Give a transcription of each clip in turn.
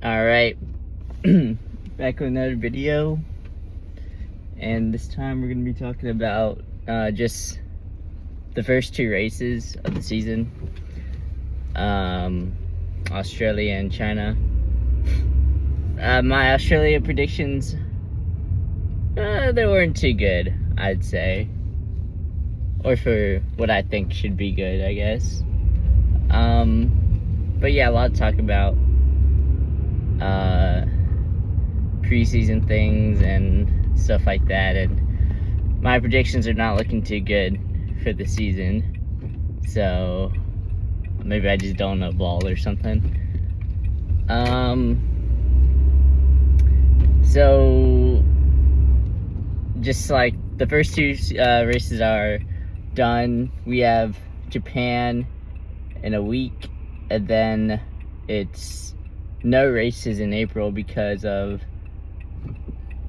Alright, back with another video, and this time we're going to be talking about just the first two races of the season, Australia and China. My Australia predictions, they weren't too good, I'd say, or for what I think should be good, I guess. But yeah, a lot to talk about. Preseason things and stuff like that, and my predictions are not looking too good for the season, so maybe I just don't know ball or something. So just like the first two races are done. We have Japan in a week, and then it's no races in April because of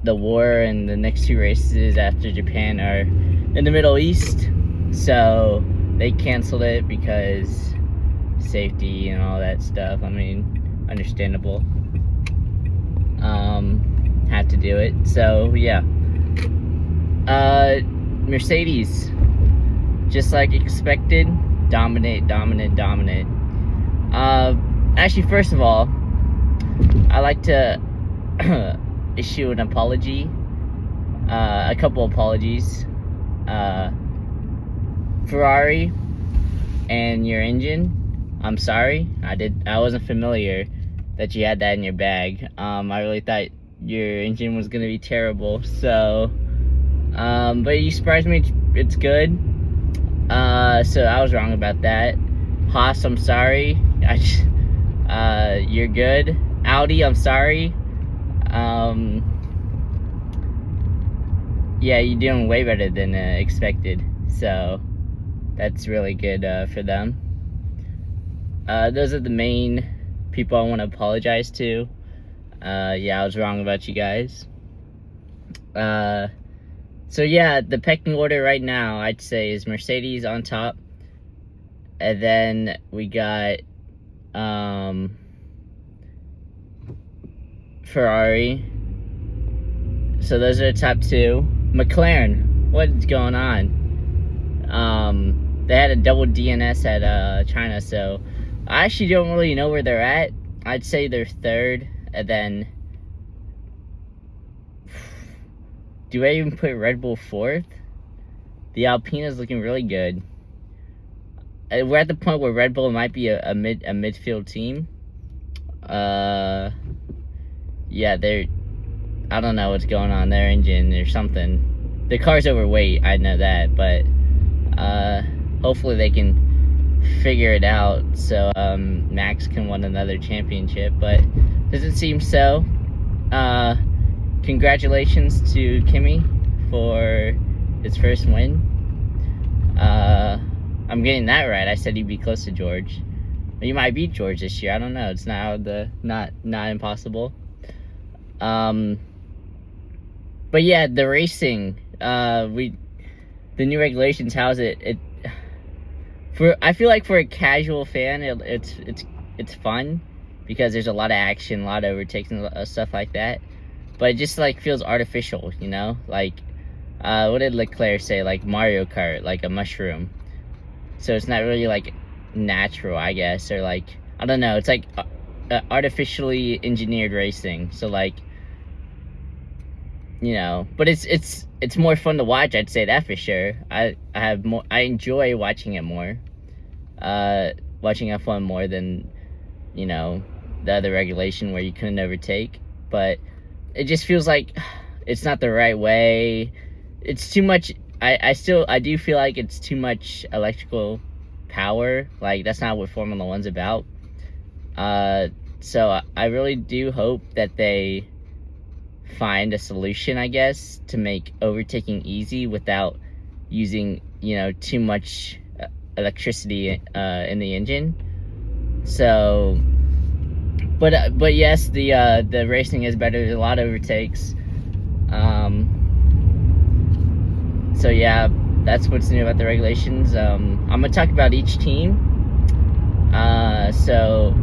the war, and the next two races after Japan are in the Middle East, so they canceled it because safety and all that stuff. I mean, understandable. Had to do it. So yeah, Mercedes, just like expected, dominate. Actually, first of all, I like to issue an apology, a couple apologies. Ferrari and your engine, I'm sorry. I wasn't familiar that you had that in your bag. I really thought your engine was gonna be terrible. So, but you surprised me. It's good. So I was wrong about that. Haas, I'm sorry. You're good. Audi, I'm sorry. Yeah, you're doing way better than expected, so that's really good for them. Those are the main people I want to apologize to. Yeah, I was wrong about you guys. So yeah, the pecking order right now, I'd say, is Mercedes on top, and then we got Ferrari. So those are the top two. McLaren, what's going on? They had a double DNS at China, so I actually don't really know where they're at. I'd say they're third, and then do I even put Red Bull fourth? The Alpine is looking really good. We're at the point where Red Bull might be a midfield team. Yeah, I don't know what's going on, their engine or something. The car's overweight, I know that, but hopefully they can figure it out so Max can win another championship, but doesn't seem so. Congratulations to Kimi for his first win. I'm getting that right. I said he'd be close to George. You might beat George this year. I don't know. It's not not impossible. But yeah, the racing, the new regulations, how's it? I feel like for a casual fan, it's fun because there's a lot of action, a lot of overtakes and stuff like that. But it just like feels artificial, you know? Like, what did Leclerc say? Like Mario Kart, like a mushroom. So it's not really like natural, I guess, or like, I don't know. It's like artificially engineered racing. So like, you know, but it's more fun to watch, I'd say that for sure. I enjoy watching it more, watching F1 more than, you know, the other regulation where you couldn't overtake. But it just feels like it's not the right way. It's too much. I do feel like it's too much electrical power. Like, that's not what Formula 1's about. So I really do hope that they find a solution, I guess, to make overtaking easy without using, you know, too much electricity in the engine. So, but yes, the racing is better. There's a lot of overtakes. So yeah, that's what's new about the regulations. I'm gonna talk about each team. So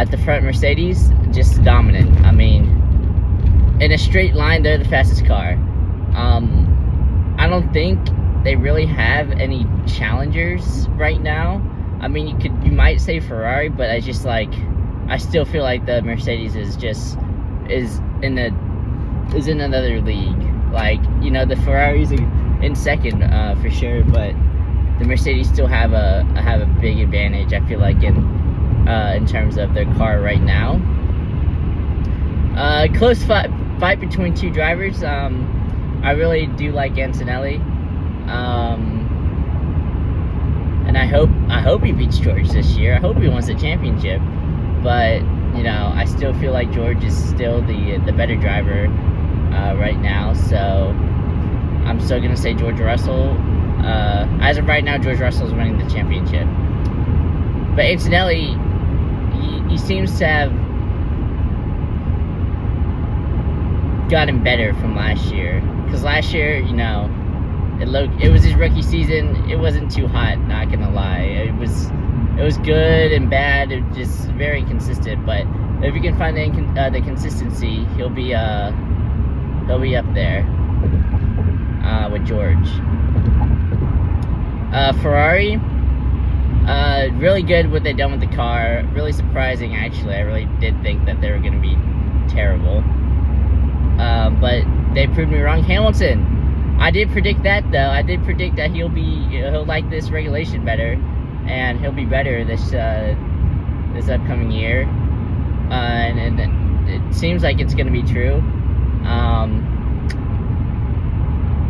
at the front, Mercedes just dominant. I mean, in a straight line, they're the fastest car. I don't think they really have any challengers right now. I mean, you might say Ferrari, but I still feel like the Mercedes is in another league. Like, you know, the Ferraris in second for sure, but the Mercedes still have a big advantage. I feel like in terms of their car right now. Close fight between two drivers. I really do like Antonelli, and I hope he beats George this year. I hope he wins the championship, but you know, I still feel like George is still the better driver right now. So I'm still gonna say George Russell. As of right now, George Russell is winning the championship, but Antonelli, he seems to have gotten better from last year. Because last year, you know, it was his rookie season. It wasn't too hot, not gonna lie. It was good and bad. It was just very consistent. But if you can find the consistency, he'll be up there with George. Ferrari, really good what they've done with the car. Really surprising, actually. I really did think that they were gonna be terrible. But they proved me wrong. Hamilton, I did predict that though. I did predict that he'll like this regulation better, and he'll be better this upcoming year. And it seems like it's gonna be true.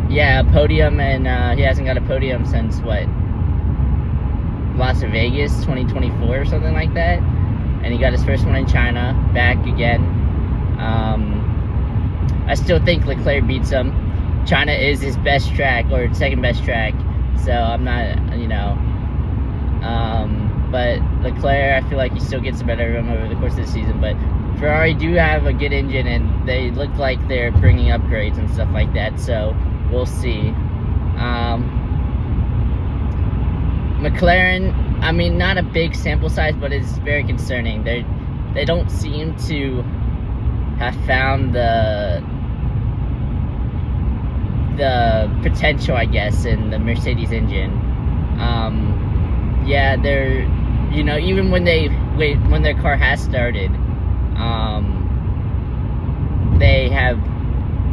Yeah, podium, and he hasn't got a podium since what? Las Vegas 2024 or something like that. And he got his first one in China, back again. I still think Leclerc beats him. China is his best track, or second best track, so I'm not, you know. But Leclerc, I feel like he still gets a better run over the course of the season. But Ferrari do have a good engine, and they look like they're bringing upgrades and stuff like that, so we'll see. McLaren, I mean, not a big sample size, but it's very concerning. They don't seem to have found the potential, I guess, in the Mercedes engine. Yeah, they're, you know, even when their car has started,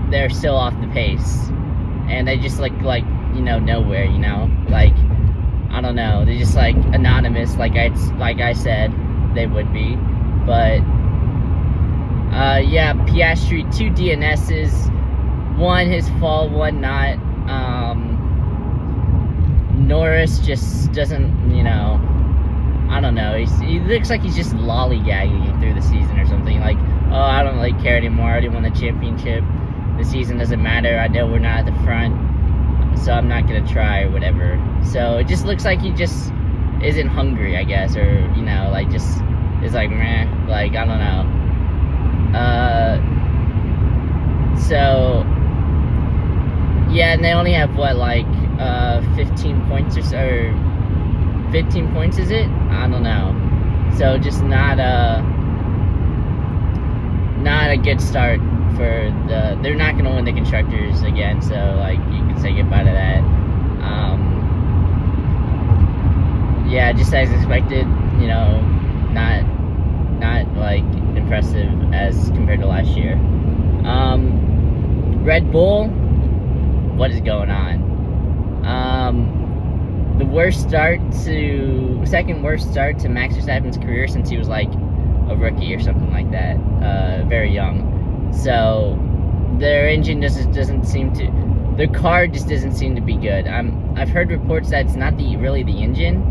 they're still off the pace, and they just look like, you know, nowhere, you know, like, I don't know, they're just like anonymous, like I said they would be. But yeah, Piastri, 2 DNSs, one his fault, one not. Norris just doesn't, you know, I don't know, he looks like he's just lollygagging through the season or something, like, oh, I don't really care anymore, I already won the championship, the season doesn't matter, I know we're not at the front, so I'm not gonna try or whatever. So it just looks like he just isn't hungry, I guess, or, you know, like, just is like, meh, like, I don't know. So yeah, and they only have what, like 15 points or so, or 15 points, is it? I don't know. So just not a good start for they're not gonna win the constructors again, so like you can say goodbye to that. Yeah, just as expected, you know, not like impressive as compared to last year. Red Bull, what is going on? The second worst start to Max Verstappen's career since he was like a rookie or something like that, very young. So their engine doesn't seem to, their car just doesn't seem to be good. I've heard reports that it's not really the engine,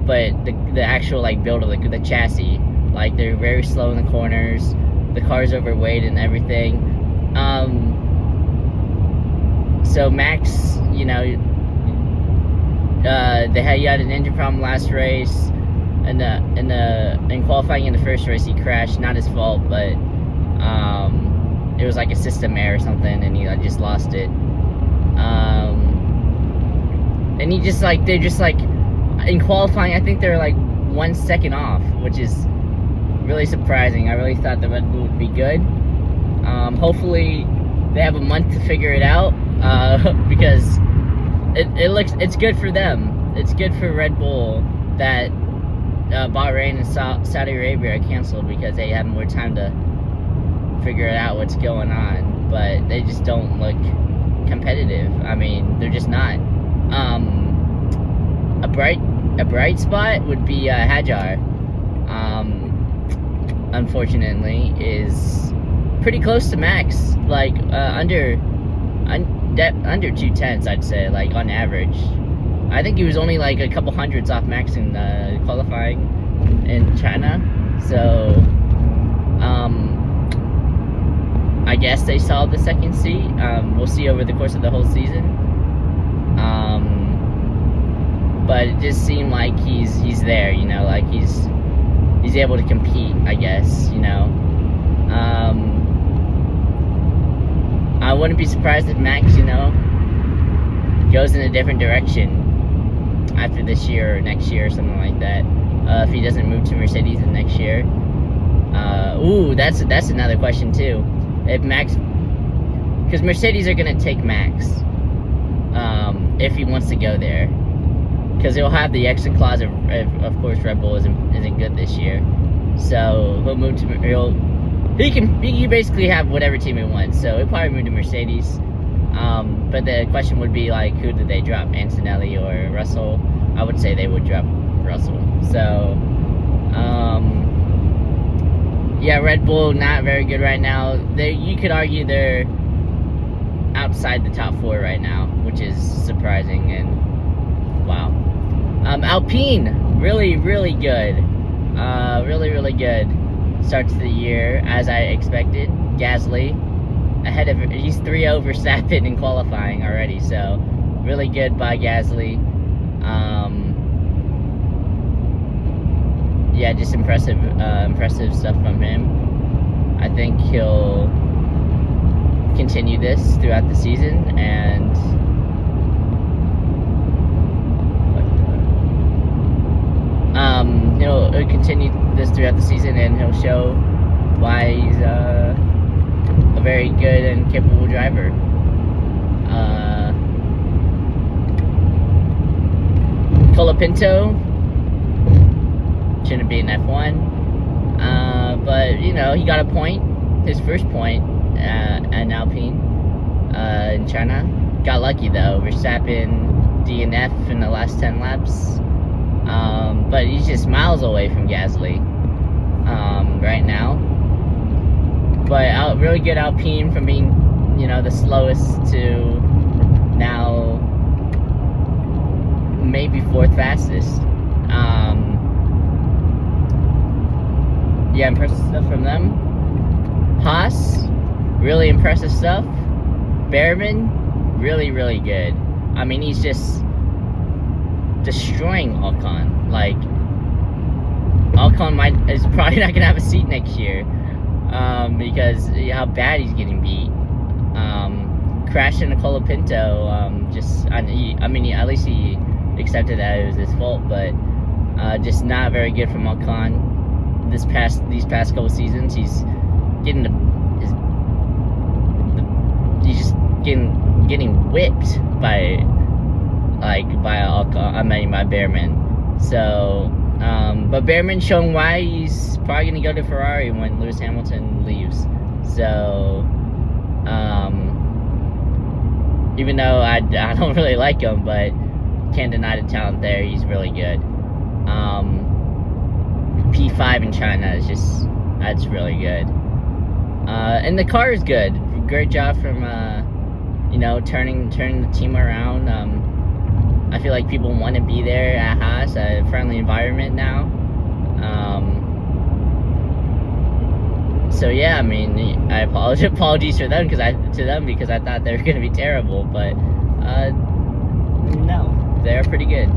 but the actual like build of the chassis. Like, they're very slow in the corners, the car's overweight and everything. So Max, you know, he had an engine problem last race, and in qualifying in the first race he crashed. Not his fault, but it was like a system error or something, and he just lost it. And they're just like in qualifying, I think they're like 1 second off, which is really surprising. I really thought the Red Bull would be good. Hopefully they have a month to figure it out, because it's good for them. It's good for Red Bull that Bahrain and Saudi Arabia are canceled, because they have more time to figure out what's going on. But they just don't look competitive. I mean, they're just not. A bright spot would be Hajar. Unfortunately, is pretty close to max, like under 2/10, I'd say, like on average. I think he was only like a couple hundreds off max in qualifying in China. So I guess they solved the second seat. We'll see over the course of the whole season. But it just seemed like he's there, you know, like he's able to compete, I guess, you know. I wouldn't be surprised if Max, you know, goes in a different direction after this year or next year or something like that. If he doesn't move to Mercedes in next year. Ooh, that's another question too. If Max, because Mercedes are gonna take Max, if he wants to go there, because he'll have the exit clause of course Red Bull isn't good this year, so he'll move to he can basically have whatever team he wants. So he'll probably move to Mercedes. But the question would be like, who did they drop, Antonelli or Russell? I would say they would drop Russell. So yeah, Red Bull not very good right now. You could argue they're outside the top 4 right now, which is surprising. And wow. Alpine, really good. Really good start to the year, as I expected. Gasly ahead of, he's 3-0 Verstappen in qualifying already, so really good by Gasly. Yeah, just impressive stuff from him. I think he'll continue this throughout the season, and he'll continue this throughout the season, and he'll show why he's a very good and capable driver. Colapinto shouldn't be in F1, but you know, he got a point, his first point at Alpine in China. Got lucky though. Verstappen DNF in the last 10 laps. But he's just miles away from Gasly right now. But really good Alpine from being, you know, the slowest to now maybe 4th fastest. Yeah, impressive stuff from them. Haas, really impressive stuff. Behrman, really good. I mean, he's just destroying Ocon. Like, Ocon is probably not gonna have a seat next year, because how bad he's getting beat. Crashed into Colapinto. I mean, at least he accepted that it was his fault, but just not very good from Ocon. These past couple seasons, he's getting he's just getting whipped by Behrman. So, but Behrman's showing why he's probably gonna go to Ferrari when Lewis Hamilton leaves. So, even though I don't really like him, but can't deny the talent there. He's really good. P5 in China is that's really good. And the car is good. Great job from you know, turning the team around. I feel like people want to be there at Haas, a friendly environment now. So yeah, I mean, I apologies for them because I thought they were gonna be terrible, but no, they're pretty good.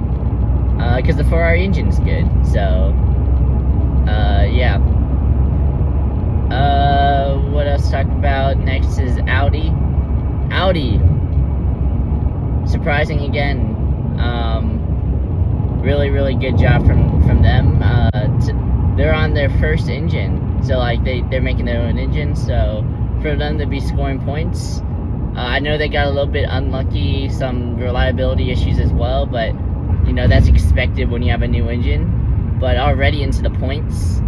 Because the Ferrari engine's good. So yeah. What else to talk about? Next is Audi. Surprising again. Really good job from them. they're on their first engine, so like they're making their own engine. So for them to be scoring points, I know they got a little bit unlucky, some reliability issues as well, but you know that's expected when you have a new engine. But already into the points,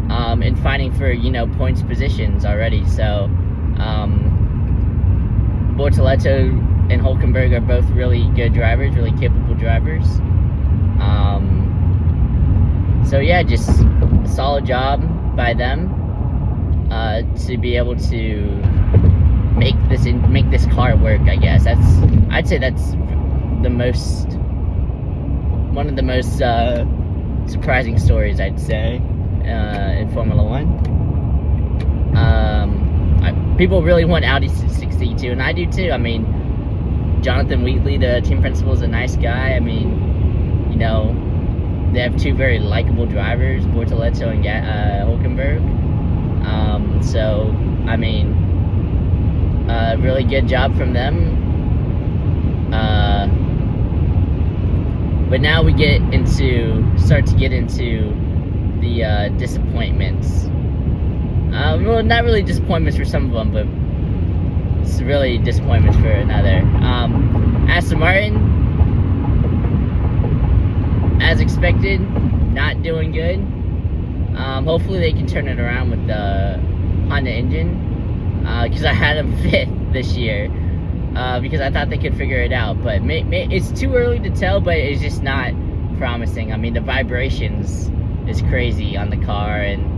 and fighting for points positions already. So Bortoleto and Hulkenberg are both really good drivers, really capable drivers. So yeah, just a solid job by them to be able to make this car work. I guess I'd say that's one of the most surprising stories, I'd say, in Formula One. People really want Audi 62, and I do too. I mean, Jonathan Wheatley, the team principal, is a nice guy. I mean, they have two very likable drivers, Bortoleto and Hulkenberg. So, I mean, really good job from them. But now we start to get into the disappointments. Well, not really disappointments for some of them, but it's really disappointments for another. Aston Martin, as expected, not doing good. Hopefully they can turn it around with the Honda engine, because I had them 5th this year, because I thought they could figure it out, but it's too early to tell, but it's just not promising. I mean, the vibrations is crazy on the car, and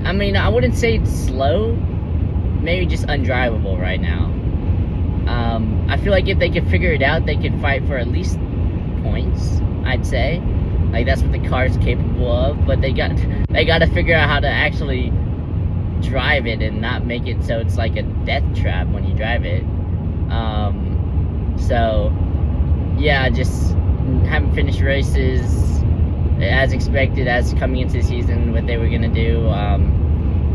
I mean, I wouldn't say it's slow, maybe just undrivable right now. I feel like if they could figure it out, they could fight for at least points, I'd say. Like, that's what the car's capable of, but they got to figure out how to actually drive it and not make it so it's like a death trap when you drive it. So yeah, just haven't finished races as expected, as coming into the season, what they were gonna do.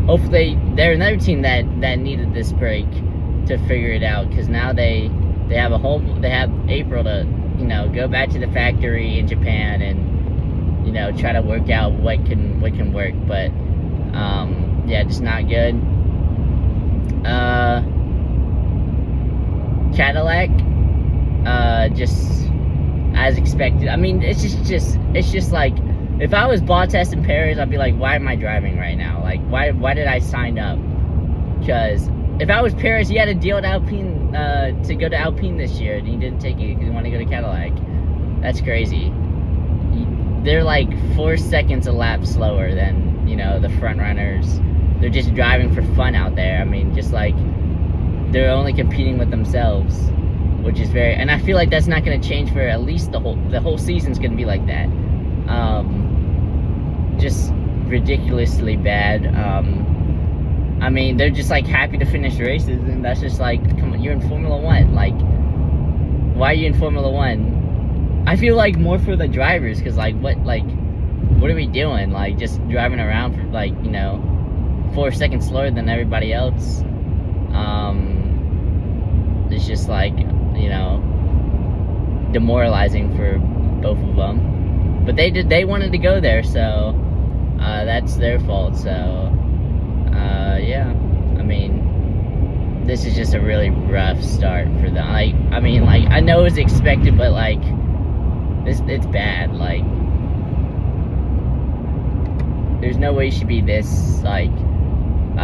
Hopefully they're another team that needed this break to figure it out, because now they have April to go back to the factory in Japan and try to work out what can work. But yeah, just not good. Cadillac, just as expected. I mean, it's just like, if I was Bottas and Perez, I'd be like, why am I driving right now? Like, why did I sign up? Because if I was Perez, he had a deal at Alpine to go to Alpine this year, and he didn't take it because he wanted to go to Cadillac. That's crazy. They're like 4 seconds a lap slower than the front runners. They're just driving for fun out there. I mean, just like, they're only competing with themselves, which is and I feel like that's not going to change for at least the whole season's going to be like that. Just ridiculously bad. I mean, they're just like happy to finish races, and that's just like, come on, you're in Formula One. Like, why are you in Formula One? I feel like more for the drivers, because what are we doing? Like, just driving around for 4 seconds slower than everybody else. It's just like, demoralizing for both of them. But they wanted to go there, so that's their fault. So yeah, I mean, this is just a really rough start for them. I mean, I know it's expected, but it's bad. Like, there's no way you should be this, I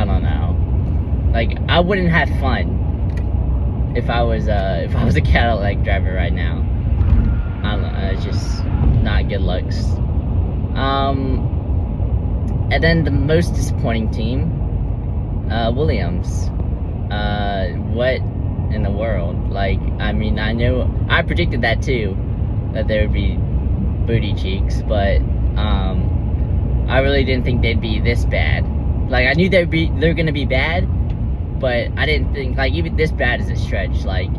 don't know. Like, I wouldn't have fun if I was a Cadillac driver right now. I don't know, it's just not good looks. And then the most disappointing team, Williams. What in the world? Like, I mean, I predicted that too, that there would be booty cheeks, but I really didn't think they'd be this bad. Like, I knew they're gonna be bad, but I didn't think, even this bad is a stretch. Like,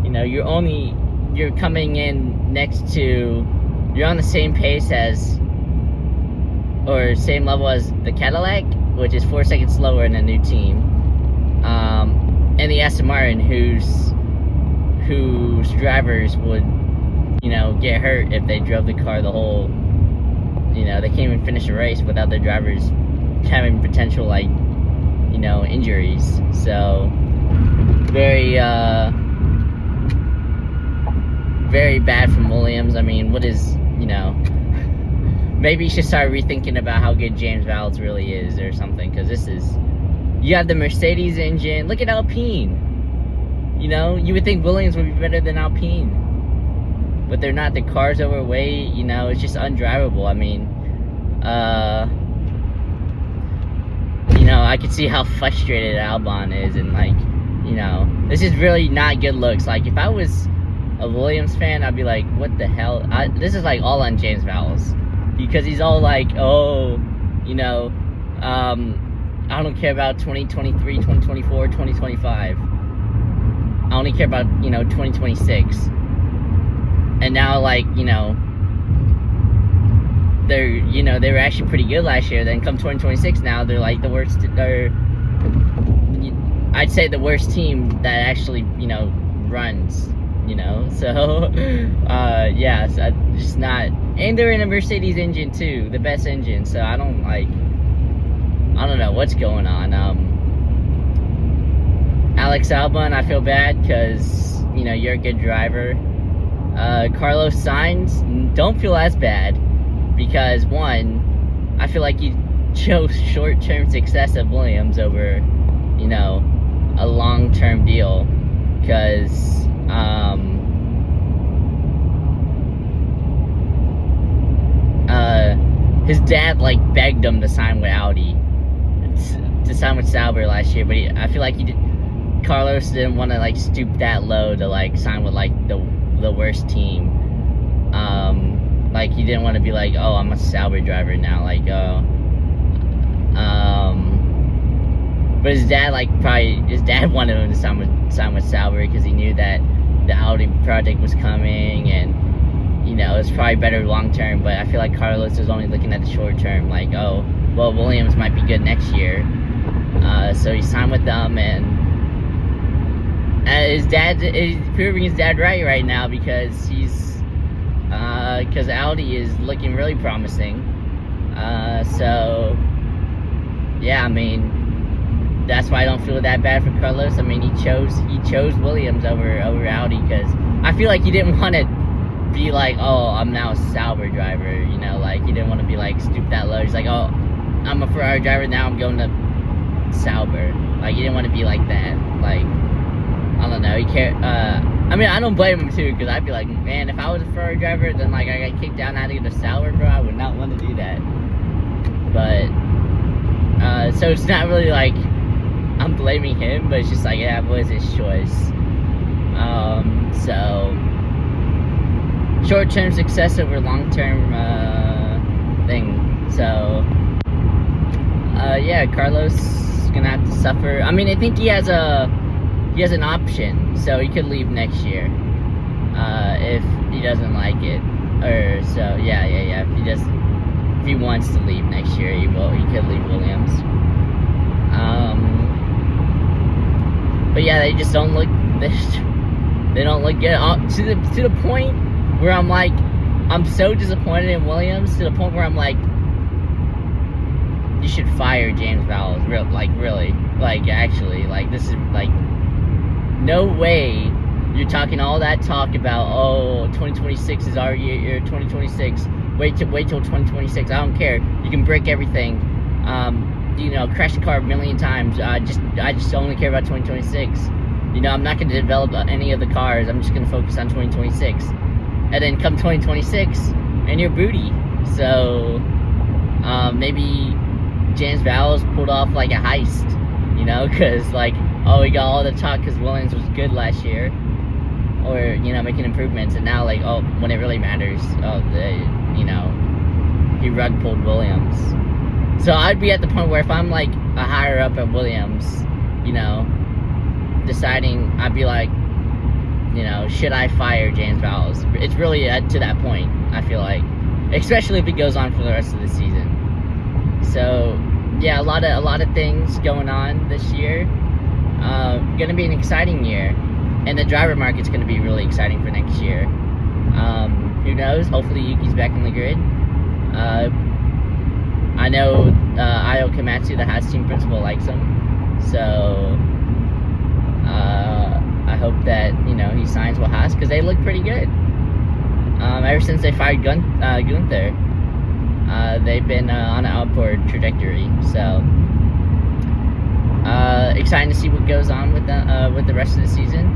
you're coming in you're on the same pace as, or same level as the Cadillac, which is 4 seconds slower in a new team. And the Aston Martin, whose drivers would, get hurt if they drove the car the whole you know, they can't even finish a race without their drivers having potential, like, you know, injuries. So very very bad from Williams. I mean, what is, you know, maybe you should start rethinking about how good James Vowles really is or something, because this is, you have the Mercedes engine. Look at Alpine. You know, you would think Williams would be better than Alpine, but they're not. The car's overweight, you know, it's just undrivable. I mean, you know, I could see how frustrated Albon is, and like, you know, this is really not good looks. Like, if I was a Williams fan, I'd be like, what the hell? This is like all on James Vowles, because he's all like, oh, you know, I don't care about 2023, 2024, 2025. I only care about, you know, 2026. And now, like, you know, they were actually pretty good last year. Then come 2026, now they're like the worst. I'd say the worst team that actually, you know, runs. You know, so yeah, so just not. And they're in a Mercedes engine too, the best engine. So I don't know what's going on. Alex Albon, I feel bad because, you know, you're a good driver. Carlos Sainz, don't feel as bad, because one, I feel like you chose short-term success at Williams over, you know, a long-term deal, because his dad like begged him to sign with Audi, to sign with Sauber last year, but I feel like Carlos didn't want to like stoop that low to like sign with like the worst team. Like, he didn't want to be like, oh, I'm a Sauber driver now, like, but his dad wanted him to sign with Sauber, because he knew that the Audi project was coming, and, you know, it's probably better long term. But I feel like Carlos was only looking at the short term, like, oh, well, Williams might be good next year, so he signed with them, and his dad is proving his dad right now, because because Audi is looking really promising. So yeah, I mean, that's why I don't feel that bad for Carlos. I mean, he chose Williams over Audi, because I feel like he didn't want to be like, oh, I'm now a Sauber driver, you know, like, he didn't want to be like stoop that low. He's like, oh, I'm a Ferrari driver, now I'm going to Sauber. Like, he didn't want to be like that. Like, I don't know, he cared. I mean, I don't blame him too, because I'd be like, man, if I was a Ferrari driver, then like I got kicked out and I had to get a Sauber, bro, I would not want to do that. But so it's not really like I'm blaming him, but it's just like, yeah, it was his choice. So short-term success over long-term thing. So yeah, Carlos is gonna have to suffer. I mean, I think he has an option, so he could leave next year if he doesn't like it, or so. Yeah. If he wants to leave next year, he could leave Williams. But yeah, they just don't look. They don't look good, to the point where I'm like, I'm so disappointed in Williams, to the point where I'm like, you should fire James Vowles. Really, like, actually, like, this is like, no way you're talking all that talk about, oh, 2026 is our year, 2026, wait till 2026, I don't care, you can break everything, you know, crash the car a million times, I just only care about 2026, you know, I'm not going to develop any of the cars, I'm just going to focus on 2026, and then come 2026, and you're booty. So, maybe James Vowles pulled off like a heist, you know, because like, oh, we got all the talk because Williams was good last year, or, you know, making improvements, and now, like, oh, when it really matters, oh, you know, he rug pulled Williams. So I'd be at the point where if I'm like a higher up at Williams, you know, deciding, I'd be like, you know, should I fire James Vowles? It's really to that point, I feel like, especially if it goes on for the rest of the season. So yeah, a lot of things going on this year. Gonna be an exciting year, and the driver market's gonna be really exciting for next year. Who knows? Hopefully Yuki's back in the grid. I know Ayo Komatsu, the Haas team principal, likes him, so I hope that he signs with Haas because they look pretty good. Ever since they fired Gunther, they've been on an upward trajectory. So exciting to see what goes on with the rest of the season.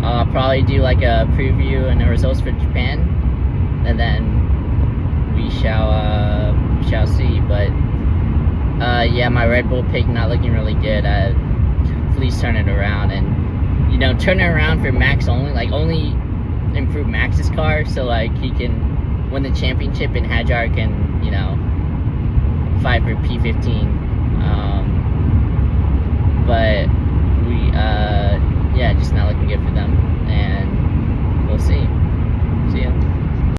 I'll probably do like a preview and the results for Japan, and then we shall see. But yeah, my Red Bull pick not looking really good. Please turn it around, and turn it around for Max only. Like only improve Max's car so like he can win the championship, and Hadjar can fight for P15. But yeah, just not looking good for them, and we'll see. See ya.